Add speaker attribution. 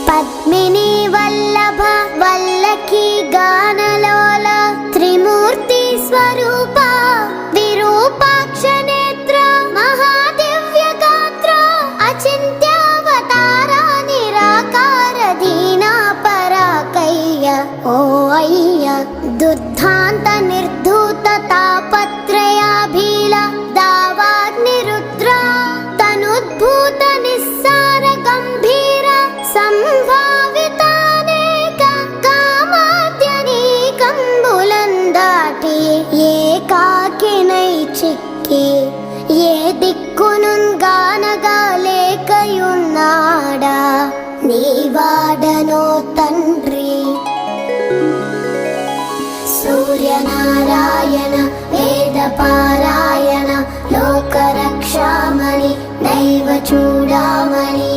Speaker 1: పద్మిని వల్లభ వల్లకి గానలోల త్రిమూర్తి స్వరూప విరూపాక్ష నేత్ర మహాదివ్య గాత్ర అచింత్యావతార నిరాకార దీనా పరాకయ్య ఓ అయ్య దుర్ధాంత నిర్ధూత తాపత్రయాభీల దావాగ్నిరుద్ర తనుద్భూత నిస్సార గంభీర సంభావితానేక కామాద్యనీకంబులందాటి ఏకాకినై చిక్కి ఏ దిక్కునున్ గానగాలేకయున్నాడా నీవాడనో తండ్రి సూర్యనారాయణ వేద పారాయణ లోకరక్షామణి దైవ చూడామణి